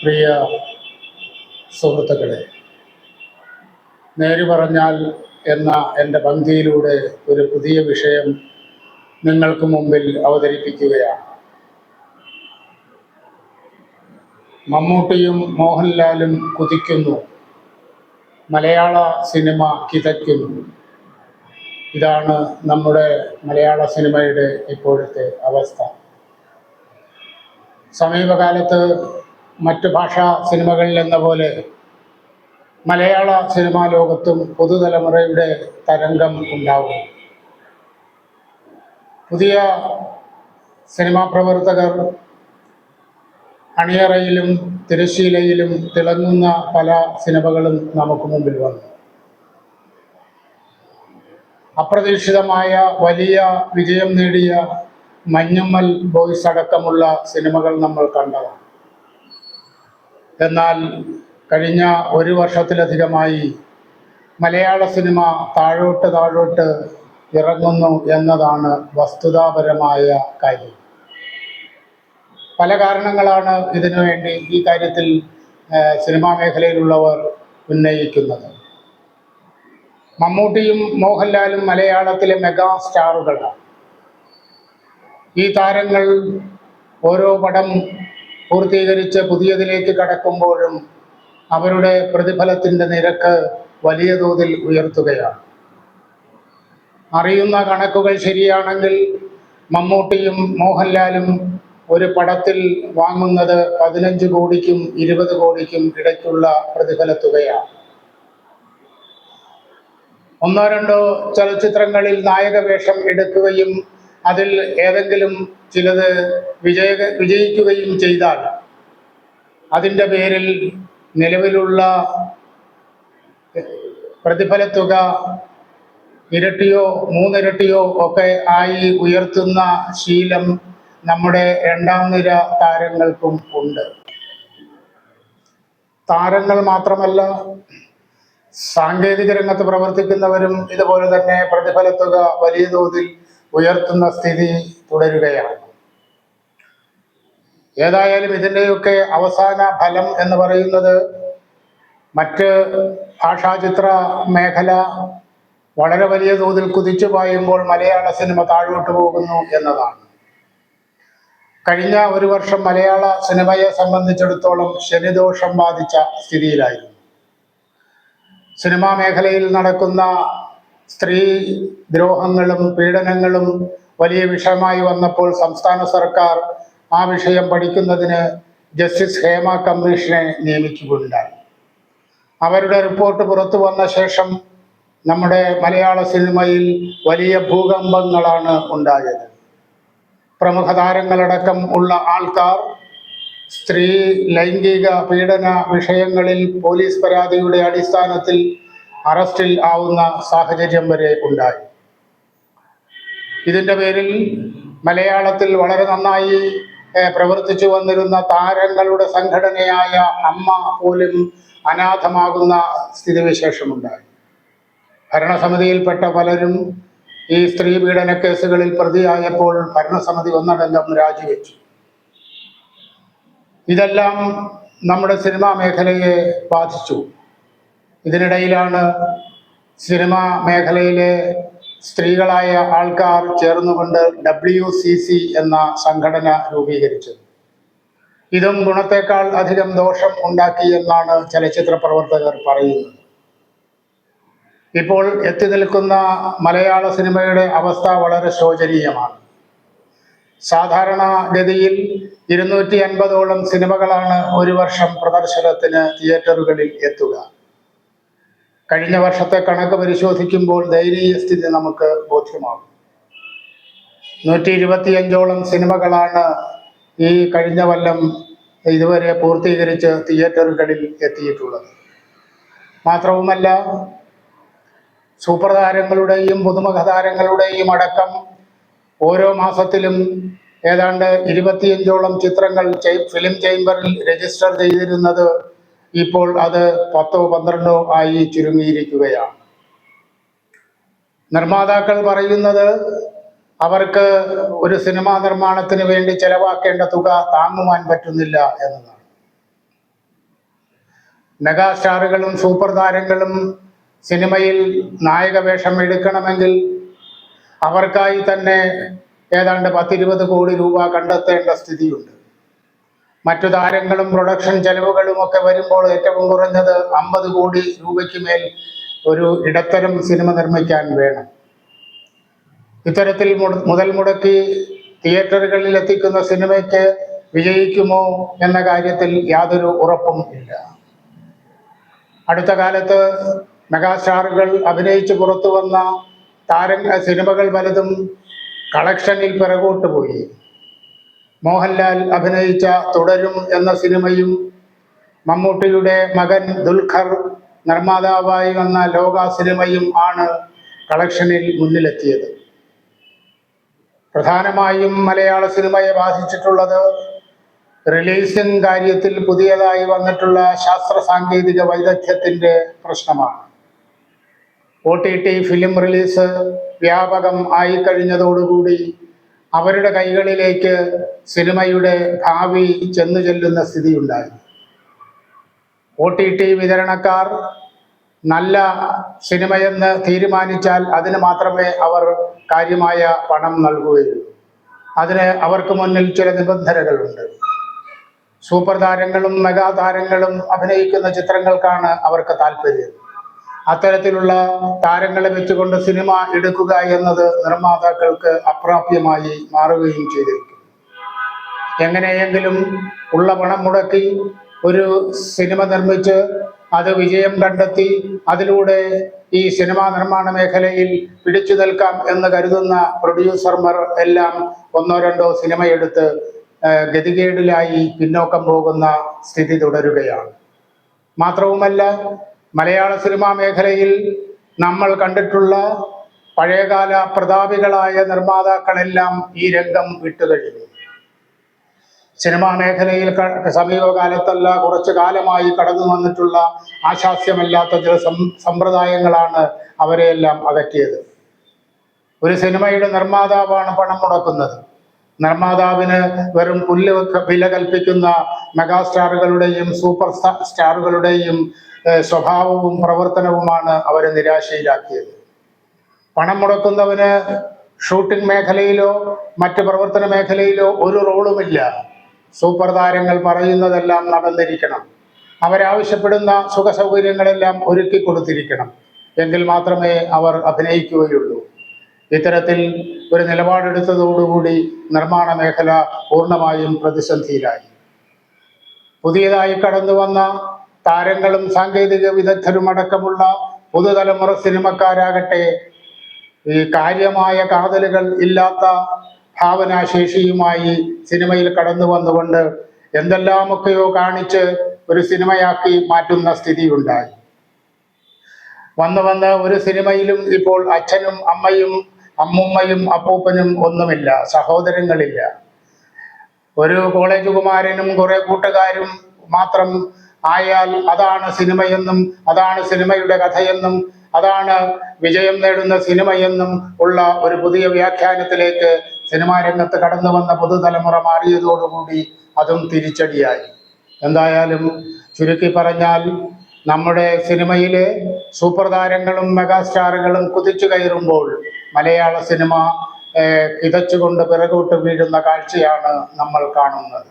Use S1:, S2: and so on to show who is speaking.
S1: പ്രിയ സുഹൃത്തുക്കളെ, നേര് പറഞ്ഞാൽ എന്ന എൻ്റെ പങ്ക്തിയിലൂടെ ഒരു പുതിയ വിഷയം നിങ്ങൾക്ക് മുമ്പിൽ അവതരിപ്പിക്കുകയാണ്. മമ്മൂട്ടിയും മോഹൻലാലും കുതിക്കുന്നു, മലയാള സിനിമ കിതയ്ക്കുന്നു. ഇതാണ് നമ്മുടെ മലയാള സിനിമയുടെ ഇപ്പോഴത്തെ അവസ്ഥ. സമീപകാലത്ത് മറ്റു ഭാഷാ സിനിമകളിൽ എന്ന പോലെ മലയാള സിനിമാ ലോകത്തും പുതുതലമുറയുടെ തരംഗം ഉണ്ടാവും. പുതിയ സിനിമാ പ്രവർത്തകർ അണിയറയിലും തിരശ്ശീലയിലും തിളങ്ങുന്ന പല സിനിമകളും നമുക്ക് മുമ്പിൽ വന്നു. അപ്രതീക്ഷിതമായ വലിയ വിജയം നേടിയ മഞ്ഞുമ്മൽ ബോയ്സ് അടക്കമുള്ള സിനിമകൾ നമ്മൾ കണ്ടതാണ്. എന്നാൽ കഴിഞ്ഞ ഒരു വർഷത്തിലധികമായി മലയാള സിനിമ താഴോട്ട് ഇറങ്ങുന്നു എന്നതാണ് വസ്തുതാപരമായ കാര്യം. പല കാരണങ്ങളാണ് ഇതിനു വേണ്ടി ഈ കാര്യത്തിൽ സിനിമാ മേഖലയിലുള്ളവർ ഉന്നയിക്കുന്നത്. മമ്മൂട്ടിയും മോഹൻലാലും മലയാളത്തിലെ മെഗാ സ്റ്റാറുകളാണ്. ഈ താരങ്ങൾ ഓരോ പടം പൂർത്തീകരിച്ച് പുതിയതിലേക്ക് കടക്കുമ്പോഴും അവരുടെ പ്രതിഫലത്തിൻ്റെ നിരക്ക് വലിയ തോതിൽ ഉയർത്തുകയാണ്. അറിയുന്ന കണക്കുകൾ ശരിയാണെങ്കിൽ മമ്മൂട്ടിയും മോഹൻലാലും ഒരു പടത്തിൽ വാങ്ങുന്നത് 15 കോടിക്കും 20 കോടിക്കും ഇടയ്ക്കുള്ള പ്രതിഫല തുകയാണ്. ഒന്നോ രണ്ടോ ചലച്ചിത്രങ്ങളിൽ നായക വേഷം എടുക്കുകയും അതിൽ ഏതെങ്കിലും ചിലത് വിജയിക്കുകയും ചെയ്താൽ അതിൻ്റെ പേരിൽ നിലവിലുള്ള പ്രതിഫല തുക ഇരട്ടിയോ മൂന്നിരട്ടിയോ ഒക്കെ ആയി ഉയർത്തുന്ന ശീലം നമ്മുടെ രണ്ടാം നിര താരങ്ങൾക്കും ഉണ്ട്. താരങ്ങൾ മാത്രമല്ല, സാങ്കേതിക രംഗത്ത് പ്രവർത്തിക്കുന്നവരും ഇതുപോലെ തന്നെ പ്രതിഫല തുക വലിയ തോതിൽ ഉയർത്തുന്ന സ്ഥിതി തുടരുകയാണ്. ഏതായാലും ഇതിൻ്റെയൊക്കെ അവസാന ഫലം എന്ന് പറയുന്നത് മറ്റ് ഭാഷാചിത്ര മേഖല വളരെ വലിയ തോതിൽ കുതിച്ചു പായുമ്പോൾ മലയാള സിനിമ താഴോട്ട് പോകുന്നു എന്നതാണ്. കഴിഞ്ഞ ഒരു വർഷം മലയാള സിനിമയെ സംബന്ധിച്ചിടത്തോളം ശനിദോഷം ബാധിച്ച സ്ഥിതിയിലായിരുന്നു. സിനിമാ മേഖലയിൽ നടക്കുന്ന സ്ത്രീ ദ്രോഹങ്ങളും പീഡനങ്ങളും വലിയ വിഷയമായി വന്നപ്പോൾ സംസ്ഥാന സർക്കാർ ആ വിഷയം പഠിക്കുന്നതിന് ജസ്റ്റിസ് ഹേമ കമ്മീഷനെ നിയമിക്കുകയുണ്ടായി. അവരുടെ റിപ്പോർട്ട് പുറത്തു വന്ന ശേഷം നമ്മുടെ മലയാള സിനിമയിൽ വലിയ ഭൂകമ്പങ്ങളാണ് ഉണ്ടായത്. പ്രമുഖ താരങ്ങളടക്കം ഉള്ള ആൾക്കാർ സ്ത്രീ ലൈംഗിക പീഡന വിഷയങ്ങളിൽ പോലീസ് പരാതിയുടെ അടിസ്ഥാനത്തിൽ അറസ്റ്റിൽ ആവുന്ന സാഹചര്യം വരെ ഉണ്ടായി. ഇതിൻ്റെ പേരിൽ മലയാളത്തിൽ വളരെ നന്നായി പ്രവർത്തിച്ചു വന്നിരുന്ന താരങ്ങളുടെ സംഘടനയായ അമ്മ പോലും അനാഥമാകുന്ന സ്ഥിതിവിശേഷമുണ്ടായി. ഭരണസമിതിയിൽപ്പെട്ട പലരും ഈ സ്ത്രീ പീഡന കേസുകളിൽ പ്രതിയായപ്പോൾ ഭരണസമിതി ഒന്നടങ്കം രാജിവെച്ചു. ഇതെല്ലാം നമ്മുടെ സിനിമാ മേഖലയെ ബാധിച്ചു. ഇതിനിടയിലാണ് സിനിമാ മേഖലയിലെ സ്ത്രീകളായ ആൾക്കാർ ചേർന്നുകൊണ്ട് WCC എന്ന സംഘടന രൂപീകരിച്ചത്. ഇതും ഗുണത്തേക്കാൾ അധികം ദോഷം ഉണ്ടാക്കി എന്നാണ് ചലച്ചിത്ര പ്രവർത്തകർ പറയുന്നത്. ഇപ്പോൾ എത്തി നിൽക്കുന്ന മലയാള സിനിമയുടെ അവസ്ഥ വളരെ ശോചനീയമാണ്. സാധാരണഗതിയിൽ 250ഓളം സിനിമകളാണ് ഒരു വർഷം പ്രദർശനത്തിന് തിയേറ്ററുകളിൽ എത്തുക. കഴിഞ്ഞ വർഷത്തെ കണക്ക് പരിശോധിക്കുമ്പോൾ ദയനീയ സ്ഥിതി നമുക്ക് ബോധ്യമാകും. 125ഓളം സിനിമകളാണ് ഈ കഴിഞ്ഞ കൊല്ലം ഇതുവരെ പൂർത്തീകരിച്ച് തിയേറ്ററുകളിൽ എത്തിയിട്ടുള്ളത്. മാത്രവുമല്ല, സൂപ്പർ താരങ്ങളുടെയും പുതുമുഖ താരങ്ങളുടെയും അടക്കം ഓരോ മാസത്തിലും ഏതാണ്ട് 25ഓളം ചിത്രങ്ങൾ ഫിലിം ചേംബറിൽ രജിസ്റ്റർ ചെയ്തിരുന്നത് ഇപ്പോൾ അത് 10-12 ആയി ചുരുങ്ങിയിരിക്കുകയാണ്. നിർമ്മാതാക്കൾ പറയുന്നത് അവർക്ക് ഒരു സിനിമാ നിർമ്മാണത്തിന് വേണ്ടി ചെലവാക്കേണ്ട തുക താങ്ങുവാൻ പറ്റുന്നില്ല എന്നതാണ്. മെഗാസ്റ്റാറുകളും സൂപ്പർ താരങ്ങളും സിനിമയിൽ നായക വേഷം എടുക്കണമെങ്കിൽ അവർക്കായി തന്നെ ഏതാണ്ട് 10-20 കോടി രൂപ കണ്ടെത്തേണ്ട സ്ഥിതിയുണ്ട്. മറ്റു താരങ്ങളും പ്രൊഡക്ഷൻ ചെലവുകളും ഒക്കെ വരുമ്പോൾ ഏറ്റവും കുറഞ്ഞത് 50 കോടി രൂപയ്ക്ക് മേൽ ഒരു ഇടത്തരം സിനിമ നിർമ്മിക്കാൻ വേണം. ഇത്തരത്തിൽ മുതൽ മുടക്കി തിയേറ്ററുകളിൽ എത്തിക്കുന്ന സിനിമയ്ക്ക് വിജയിക്കുമോ എന്ന കാര്യത്തിൽ യാതൊരു ഉറപ്പും ഇല്ല. അടുത്ത കാലത്ത് മെഗാസ്റ്റാറുകൾ അഭിനയിച്ച് പുറത്തു വന്ന സിനിമകൾ പലതും കളക്ഷനിൽ പിറകോട്ട് പോയി. മോഹൻലാൽ അഭിനയിച്ച തുടരും എന്ന സിനിമയും മമ്മൂട്ടിയുടെ മകൻ ദുൽഖർ നിർമ്മാതാവായി വന്ന ലോക സിനിമയും ആണ് കളക്ഷനിൽ മുന്നിലെത്തിയത്. പ്രധാനമായും മലയാള സിനിമയെ ബാധിച്ചിട്ടുള്ളത് റിലീസിംഗ് കാര്യത്തിൽ പുതിയതായി വന്നിട്ടുള്ള ശാസ്ത്ര സാങ്കേതിക വൈദഗ്ധ്യത്തിൻ്റെ പ്രശ്നമാണ്. OTT ഫിലിം റിലീസ് വ്യാപകം ആയിക്കഴിഞ്ഞതോടുകൂടി അവരുടെ കൈകളിലേക്ക് സിനിമയുടെ ഭാവി ചെന്നു ചെല്ലുന്ന സ്ഥിതിയുണ്ടായി. OTT വിതരണക്കാർ നല്ല സിനിമയെന്ന് തീരുമാനിച്ചാൽ അതിന് മാത്രമേ അവർ കാര്യമായ പണം നൽകുകയുള്ളൂ. അതിന് അവർക്ക് മുന്നിൽ ചില നിബന്ധനകളുണ്ട്. സൂപ്പർ താരങ്ങളും മെഗാ താരങ്ങളും അഭിനയിക്കുന്ന ചിത്രങ്ങൾക്കാണ് അവർക്ക് താല്പര്യം. അത്തരത്തിലുള്ള താരങ്ങളെ വെച്ചുകൊണ്ട് സിനിമ എടുക്കുക എന്നത് നിർമ്മാതാക്കൾക്ക് അപ്രാപ്യമായി മാറുകയും ചെയ്തിരിക്കും. എങ്ങനെയെങ്കിലും ഉള്ള പണം മുടക്കി ഒരു സിനിമ നിർമ്മിച്ച് അത് വിജയം കണ്ടെത്തി അതിലൂടെ ഈ സിനിമാ നിർമ്മാണ മേഖലയിൽ പിടിച്ചു നിൽക്കാം എന്ന് കരുതുന്ന പ്രൊഡ്യൂസർമാർ എല്ലാം 1-2 സിനിമയെടുത്ത് ഗതികേടിലായി പിന്നോക്കം പോകുന്ന സ്ഥിതി തുടരുകയാണ്. മാത്രവുമല്ല, മലയാള സിനിമാ മേഖലയിൽ നമ്മൾ കണ്ടിട്ടുള്ള പഴയകാല പ്രതാപികളായ നിർമ്മാതാക്കളെല്ലാം ഈ രംഗം വിട്ടുകഴിഞ്ഞു. സിനിമാ മേഖലയിൽ സമീപകാലത്തല്ല കുറച്ചു കാലമായി കടന്നു വന്നിട്ടുള്ള ആശാസ്യമല്ലാത്ത ചില സമ്പ്രദായങ്ങളാണ് അവരെയെല്ലാം അകറ്റിയത്. ഒരു സിനിമയുടെ നിർമ്മാതാവാണ് പണം മുടക്കുന്നത്. നിർമ്മാതാവിന് വെറും പുല്ല് വില കൽപ്പിക്കുന്ന മെഗാസ്റ്റാറുകളുടെയും സൂപ്പർ സ്റ്റാറുകളുടെയും സ്വഭാവവും പ്രവർത്തനവുമാണ് അവരെ നിരാശയിലാക്കിയത്. പണം മുടക്കുന്നവന് ഷൂട്ടിംഗ് മേഖലയിലോ മറ്റ് പ്രവർത്തന മേഖലയിലോ ഒരു റോളുമില്ല. സൂപ്പർ താരങ്ങൾ പറയുന്നതെല്ലാം നടന്നിരിക്കണം. അവരാവശ്യപ്പെടുന്ന സുഖ സൗകര്യങ്ങളെല്ലാം ഒരുക്കി കൊടുത്തിരിക്കണം. എങ്കിൽ മാത്രമേ അവർ അഭിനയിക്കുകയുള്ളൂ. ഇത്തരത്തിൽ ഒരു നിലപാടെടുത്തതോടുകൂടി നിർമ്മാണ മേഖല പൂർണ്ണമായും പ്രതിസന്ധിയിലായി. പുതിയതായി കടന്നു വന്ന താരങ്ങളും സാങ്കേതിക വിദഗ്ധരും അടക്കമുള്ള പുതുതലമുറ സിനിമക്കാരാകട്ടെ ഈ കാര്യമായ കാതലുകൾ ഇല്ലാത്ത ഭാവനാശേഷിയുമായി സിനിമയിൽ കടന്നു വന്നുകൊണ്ട് എന്തെല്ലാമൊക്കെയോ കാണിച്ച് ഒരു സിനിമയാക്കി മാറ്റുന്ന സ്ഥിതിയുണ്ടായി. വന്ന് ഒരു സിനിമയിലും ഇപ്പോൾ അച്ഛനും അമ്മയും അമ്മുമ്മയും അപ്പൂപ്പനും ഒന്നുമില്ല, സഹോദരങ്ങളില്ല. ഒരു കോളേജ് കുമാരനും കുറെ കൂട്ടുകാരും മാത്രം ആയാൽ അതാണ് സിനിമയെന്നും അതാണ് സിനിമയുടെ കഥയെന്നും അതാണ് വിജയം നേടുന്ന സിനിമയെന്നും ഉള്ള ഒരു പുതിയ വ്യാഖ്യാനത്തിലേക്ക് സിനിമാ രംഗത്ത് കടന്നു വന്ന പുതുതലമുറ മാറിയതോടുകൂടി അതും തിരിച്ചടിയായി. എന്തായാലും ചുരുക്കി പറഞ്ഞാൽ നമ്മുടെ സിനിമയിലെ സൂപ്പർ താരങ്ങളും മെഗാസ്റ്റാറുകളും കുതിച്ചു കയറുമ്പോൾ മലയാള സിനിമ കിതച്ചുകൊണ്ട് പിറകോട്ട് വീഴുന്ന കാഴ്ചയാണ് നമ്മൾ കാണുന്നത്.